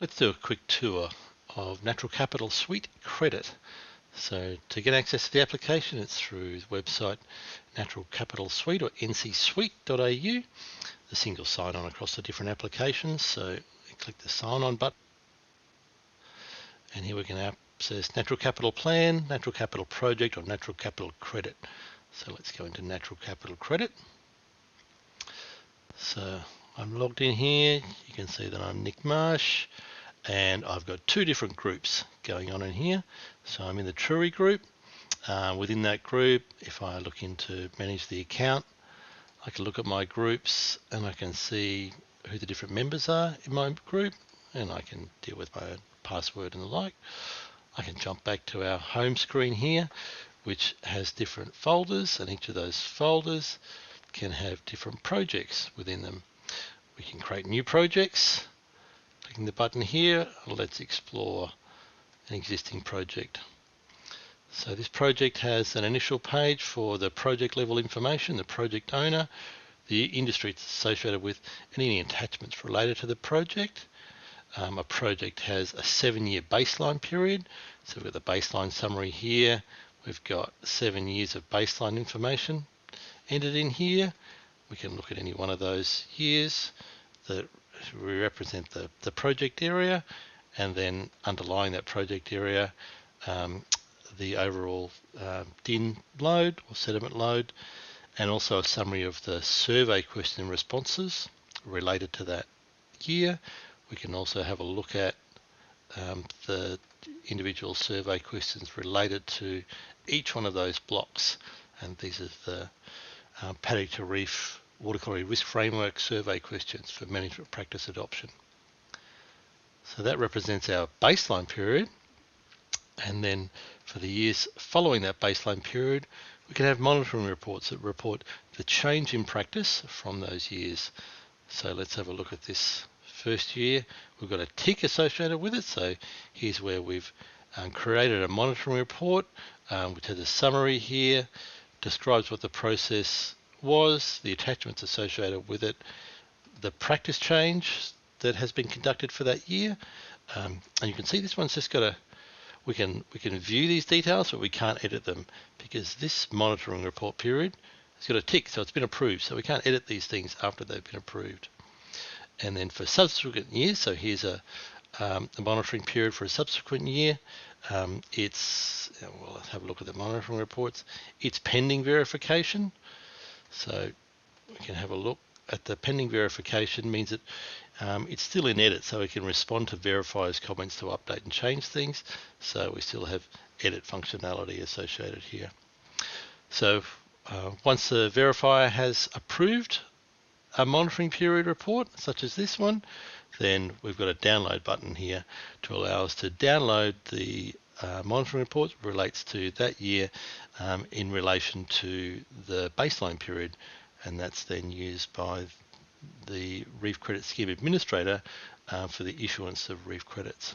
Let's do a quick tour of Natural Capital Suite Credit. So to get access to the application, it's through the website Natural Capital Suite or ncsuite.au. The single sign-on across the different applications. So click the sign-on button, and here we can access Natural Capital Plan, Natural Capital Project, or Natural Capital Credit. So let's go into Natural Capital Credit. So I'm logged in here. You can see that I'm Nick Marsh, and I've got two different groups going on in here. So I'm in the Truey group. Within that group, if I look into manage the account, I can look at my groups and I can see who the different members are in my group, and I can deal with my own password and the like. I can jump back to our home screen here, which has different folders, and each of those folders can have different projects within them. We can create new projects. Clicking the button here, let's explore an existing project. So this project has an initial page for the project level information, the project owner, the industry it's associated with, and any attachments related to the project. A project has a 7-year baseline period. So we've got the baseline summary here. We've got 7 years of baseline information entered in here. We can look at any one of those years that we represent the project area, and then underlying that project area, the overall DIN load or sediment load, and also a summary of the survey question responses related to that year. We can also have a look at the individual survey questions related to each one of those blocks, and these are the paddock to reef water quality risk framework survey questions for management practice adoption. So that represents our baseline period, and then for the years following that baseline period, we can have monitoring reports that report the change in practice from those years. So let's have a look at this first year. We've got a tick associated with it. So here's where we've created a monitoring report, which has a summary here, describes what the process was, the attachments associated with it, the practice change that has been conducted for that year. And you can see this one's just got we can view these details, but we can't edit them because this monitoring report period has got a tick, so it's been approved. So we can't edit these things after they've been approved. And then for subsequent years, so here's a monitoring period for a subsequent year. We'll have a look at the monitoring reports. It's pending verification. So we can have a look at the pending verification. Means that it's still in edit, so we can respond to verifiers' comments to update and change things. So we still have edit functionality associated here. So once the verifier has approved a monitoring period report, such as this one, then we've got a download button here to allow us to download the monitoring report relates to that year in relation to the baseline period, and that's then used by the Reef Credit Scheme Administrator for the issuance of Reef credits.